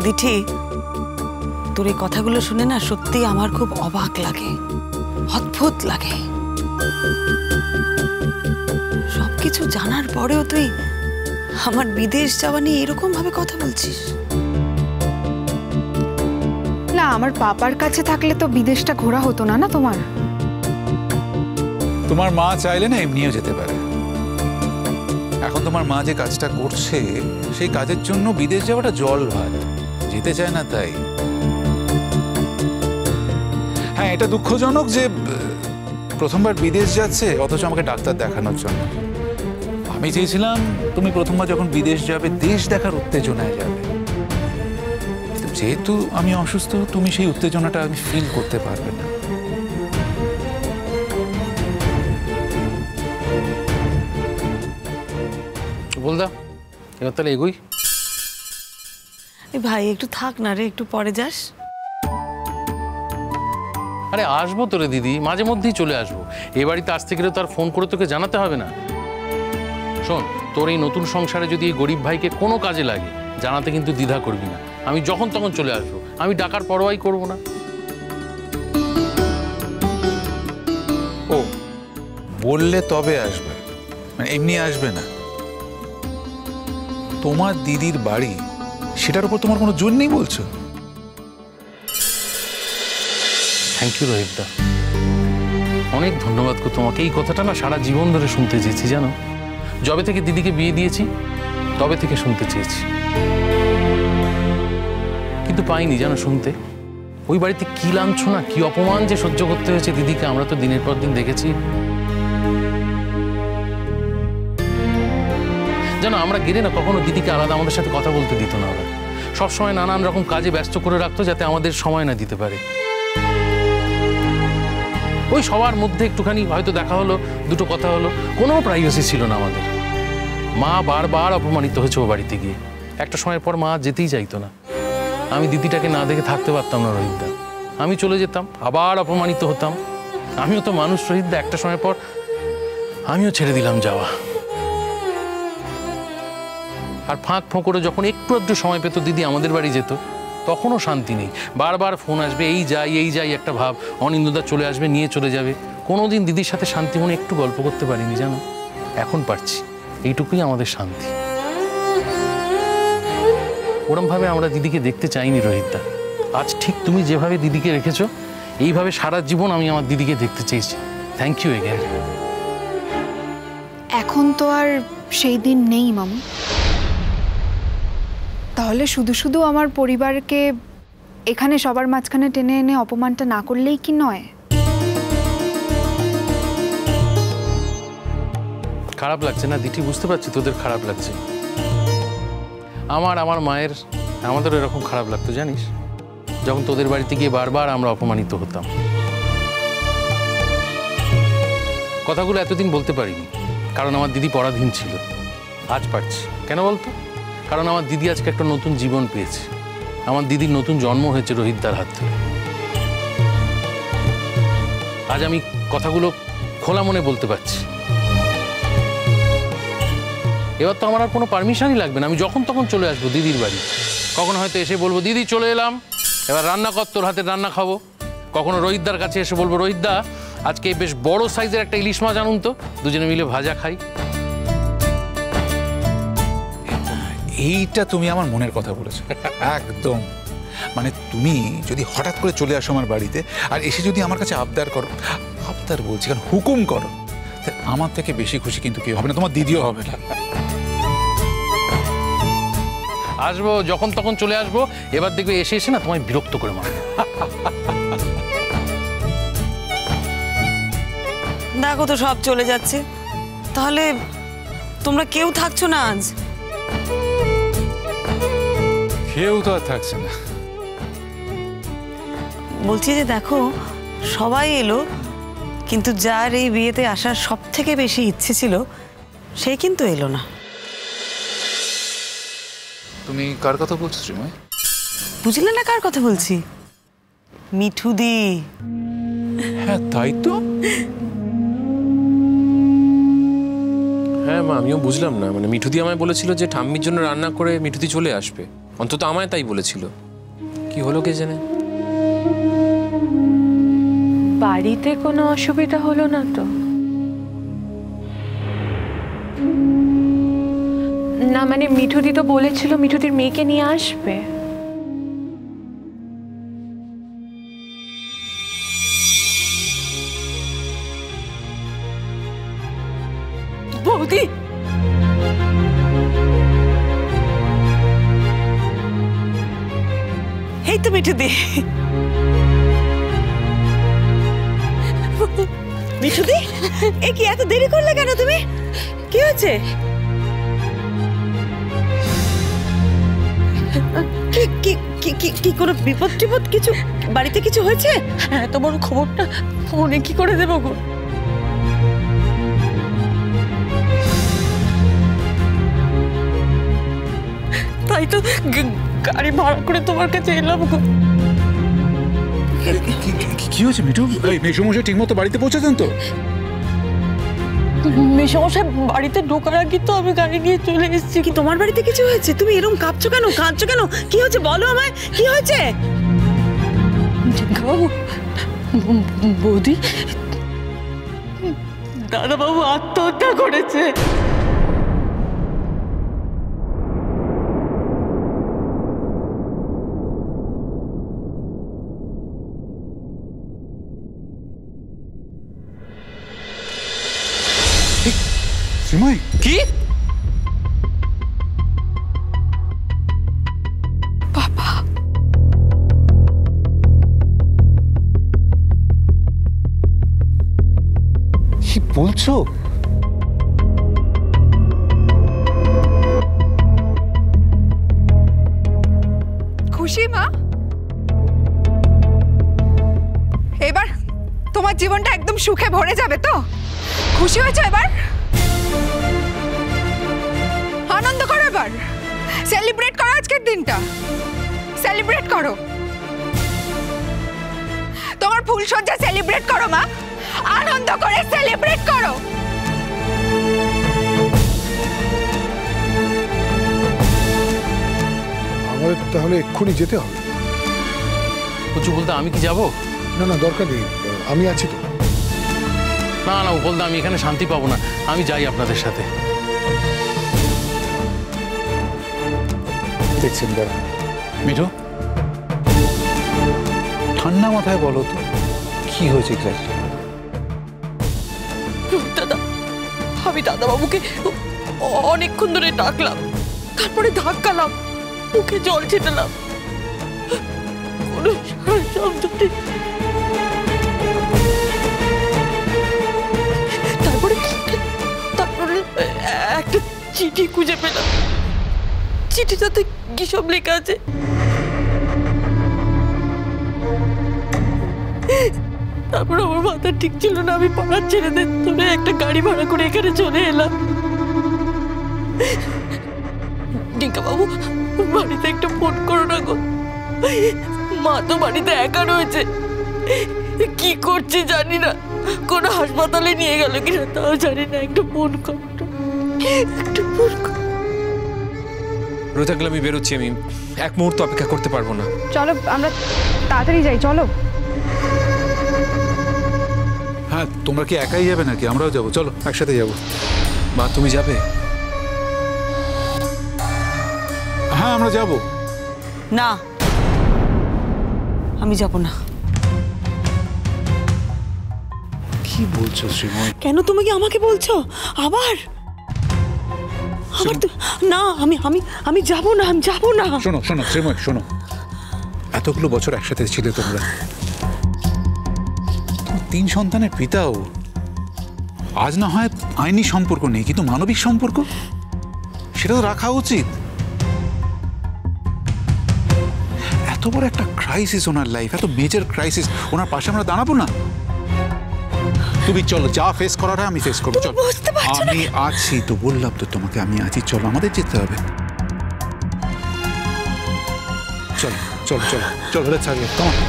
দিঠি, তোর এই কথাগুলো শুনে না সত্যি আমার খুব অবাক লাগে, অদ্ভুত লাগে। সবকিছু জানার পরেও তুই আমার বিদেশ যাওয়া নিয়ে এরকম ভাবে কথা বলছিস। না, আমার পাপার কাছে থাকলে তো বিদেশটা ঘোরা হতো না। না তোমার তোমার মা চাইলে না এমনিও যেতে পারে। এখন তোমার মা যে কাজটা করছে সেই কাজের জন্য বিদেশ যাওয়াটা জল ভাত, যেতে চায় না তাই। হ্যাঁ, এটা দুঃখজনক যে প্রথমবার বিদেশ যাচ্ছে অথচ আমাকে ডাক্তার দেখানোর জন্য। আমি চেয়েছিলাম তুমি প্রথমবার যখন বিদেশ যাবে দেশ দেখার উত্তেজনায় যাবে। যেহেতু আমি অসুস্থ, তুমি সেই উত্তেজনাটা আমি ফিল করতে পারবে না। বলদা, এবার তাহলে এগোই। ভাই একটু থাক না রে, একটু পরে যাস। আরে আসবো তো রে দিদি, মাঝে মধ্যেই চলে আসবো। এ বাড়িতে আসতে গেলে তো আর ফোন করে তোকে জানাতে হবে না। শোন, তোর এই নতুন সংসারে যদি এই গরিব ভাইকে কোনো কাজে লাগে, জানাতে কিন্তু দ্বিধা করবি না। আমি যখন তখন চলে আসবো, আমি ডাকার পরোয়াই করবো না। ও বললে তবে আসবে, মানে এমনি আসবে না। তোমার দিদির বাড়ি, সেটার উপর তোমার কোনো জোর নেই বলছো? থ্যাংক ইউ রোহিতদা, অনেক ধন্যবাদ গো তোমাকে। এই কথাটা না সারা জীবন ধরে শুনতে চেয়েছি, জানো। যবে থেকে দিদিকে বিয়ে দিয়েছি তবে থেকে শুনতে চেয়েছি, কিন্তু পাইনি, জানো, শুনতে। ওই বাড়িতে কি লাঞ্ছনা, কি অপমান যে সহ্য করতে হয়েছে দিদিকে, আমরা তো দিনের পর দিন দেখেছি। জানো, আমরা গেলে না কখনো দিদিকে আলাদা আমাদের সাথে কথা বলতে দিত না। ওরা সবসময় নানান রকম কাজে ব্যস্ত করে রাখতো যাতে আমাদের সময় না দিতে পারে। ওই সবার মধ্যে একটুখানি হয়তো দেখা হলো, দুটো কথা হলো, কোনো প্রাইভেসি ছিল না আমাদের। মা বারবার অপমানিত হয়েছে ও বাড়িতে গিয়ে। একটা সময়ের পর মা যেতেই চাইতো না। আমি দিদিটাকে না দেখে থাকতে পারতাম না রোহিতদা। আমি চলে যেতাম, আবার অপমানিত হতাম। আমিও তো মানুষ রোহিতদা, একটা সময়ের পর আমিও ছেড়ে দিলাম যাওয়া। আর ফাঁক ফোঁকরে যখন একটু একটু সময় পেত দিদি আমাদের বাড়ি যেত, তখনও শান্তি নেই। বারবার ফোন আসবে, এই যাই একটা ভাব। অনিন্দুদা চলে আসবে, নিয়ে চলে যাবে। কোনোদিন দিদির সাথে শান্তি মনে একটু গল্প করতে পারিনি, জানো। এখন পারছি, এইটুকুই আমাদের শান্তি। ওরমভাবে আমরা দিদিকে দেখতে চাইনি রোহিতদা। আজ ঠিক তুমি যেভাবে দিদিকে রেখেছো, এইভাবে সারা জীবন আমি আমার দিদিকে দেখতে চেয়েছি। Thank you again. এখন তো আর সেই দিন নেই মামু। তাহলে শুধু শুধু আমার পরিবারকে এখানে সবার মাঝখানে টেনে এনে অপমানটা না করলেই কি নয়? খারাপ লাগছে না দিঠি, বুঝতে পারছি তোদের খারাপ লাগছে। আমার মায়ের, আমাদের এরকম খারাপ লাগতো, জানিস, যখন তোদের বাড়িতে গিয়ে বারবার আমরা অপমানিত হতাম। কথাগুলো এতদিন বলতে পারিনি, কারণ আমার দিদি পরাধীন ছিল। আজ পারছি, কেন বলতো? কারণ আমার দিদি আজকে একটা নতুন জীবন পেয়েছে। আমার দিদির নতুন জন্ম হয়েছে রোহিতদার হাত ধরে। আজ আমি কথাগুলো খোলা মনে বলতে পারছি। এবার তো আমার আর কোনো পারমিশনই লাগবে না, আমি যখন তখন চলে আসবো দিদির বাড়ি। কখনো হয়তো এসে বলবো, দিদি চলে এলাম, এবার রান্না কর, তোর হাতের রান্না খাবো। কখনো রোহিতদার কাছে এসে বলবো, রোহিতদা আজকে বেশ বড় সাইজের একটা ইলিশ মাছ আনুন তো, দুজনে মিলে ভাজা খাই। এইটা তুমি আমার মনের কথা বলেছো একদম। মানে তুমি যদি হঠাৎ করে চলে আসো আমার বাড়িতে, আর এসে যদি আমার কাছে আবদার করো, আবদার বলছি কারণ হুকুম করো, আমার থেকে বেশি খুশি কিন্তু কেউ হবে না, তোমার দিদিও হবে না। আসবো, যখন তখন চলে আসবো। এবার দেখবে এসে এসে না তোমায় বিরক্ত করে মারবে। দেখো তো সব চলে যাচ্ছে, তাহলে তোমরা কেউ থাকছো না আজ? কেউ তো আর থাকছে না। বলছি যে দেখো, সবাই এলো, কিন্তু যার এই বিয়েতে আসার সব থেকে বেশি ইচ্ছে ছিল সে কিন্তু এলো না। তুমি কার কথা বলছো শ্রীময়? বুঝলে না কার কথা বলছি? মিঠুদি। হ্যাঁ তাই তো। হ্যাঁ মা, আমিও বুঝলাম না। মানে মিঠুদি আমায় বলেছিল যে ঠাম্মির জন্য রান্না করে মিঠুদি চলে আসবে। অন্তত আমায় তাই বলেছিল। কি হলো কে জানে। বাড়িতে কোনো অসুবিধা হলো না তো? না মানে মিঠুদি তো বলেছিল মিঠুদির মেয়েকে নিয়ে আসবে। বৌদি, এই তো মিঠুদি। মিঠুদি, এ কি এত দেরি করলে কেন তুমি? কি হয়েছে? কি কোনো বিপদ টিপদ কিছু বাড়িতে কিছু হয়েছে? এত বড় খবরটা ফোনে কি করে দেবো গো? তাই তো গাড়ি ভাড়া করে তোমার কাছে এলাম গো। কি হয়েছে মিঠু? এই মেসমশাই ঠিক মতো বাড়িতে পৌঁছেছেন তো? মেসমশাই বাড়িতে ঢোকার আগে তো আমি গাড়ি নিয়ে চলে এসেছি। কি তোমার বাড়িতে কিছু হয়েছে? তুমি এরকম কাঁপছো কেন, কাঁদছো কেন? কি হয়েছে বলো আমায়, কি হয়েছে? বৌদি, দাদাবাবু আত্মহত্যা করেছে। শ্রীময়, কি? কি বলছো? খুশি মা? এবার তোমার জীবনটা একদম সুখে ভরে যাবে তো? খুশি হয়েছো এবার? আনন্দ করো এবার, সেলিব্রেট করো আজকের দিনটা, সেলিব্রেট করো তোমার ফুলসজ্জা, সেলিব্রেট করো মা, আনন্দ করে সেলিব্রেট করো। আমাদের তাহলে এক্ষুনি যেতে হবে। কিছু বলতে আমি কি যাব? না না, দরকার নেই, আমি আছি তো। না না বলতে আমি এখানে শান্তি পাবো না, আমি যাই আপনাদের সাথে। দেখছেন দাদা, মিঠু ঠান্ডা মাথায় বলো তো কি হয়েছে এক্স্যাক্টলি? দাদা, আমি দাদাবাবুকে অনেকক্ষণ ধরে ডাকলাম, তারপরে ধাক্কালাম, মুখে জল ছিটালাম, কোনো শব্দ নেই। তারপরে একটা চিঠি খুঁজে পেলাম। চিঠিটাতে কি সব লেখা আছে? তারপর আমার মাথা ঠিক ছিল না, আমি পাড়ার ছেলেদের ধরে একটা গাড়ি ভাড়া করে এখানে চলে এলাম। ডিঙ্কা বাবু, বাড়িতে একটা ফোন করো না গো, মা তো বাড়িতে একা রয়েছে, কি করছে জানি না, কোন হাসপাতালে নিয়ে গেল কিনা তাও জানি না, একটা ফোন করো, একটা ফোন করো। রোজ থাকলে আমি বেরোচ্ছি, আমি এক মুহূর্ত অপেক্ষা করতে পারবো না। চলো আমরা তাড়াতাড়ি যাই, চলো। হ্যাঁ, তোমরা কি একাই যাবে নাকি? আমরাও যাবো, চলো একসাথে যাবো। মা তুমি যাবে? হ্যাঁ আমরা যাবো। না, আমি যাব না। কি বলছো শ্রীময়? কেন তুমি কি আমাকে বলছো আবার? না, আমি যাব না, আমি যাব না। শোনো শোনো শ্রীময়, শোনো, এতগুলো বছর একসাথে ছিলে তোমরা, 3 সন্তানের পিতাও। আজ না হয় আইনি সম্পর্ক নেই, কিন্তু মানবিক সম্পর্ক সেটা তো রাখা উচিত। এত বড় একটা ক্রাইসিস ওনার লাইফ, এত মেজর ক্রাইসিস, ওনার পাশে আমরা দাঁড়াবো না? তুমি চলো, যা ফেস করাটা আমি ফেস করবো। চলো, আমি আছি তো, বললাম তো তোমাকে আমি আছি, চলো আমাদের যেতে হবে। চলো চলো চলো চলো, লেটস গো, কাম অন।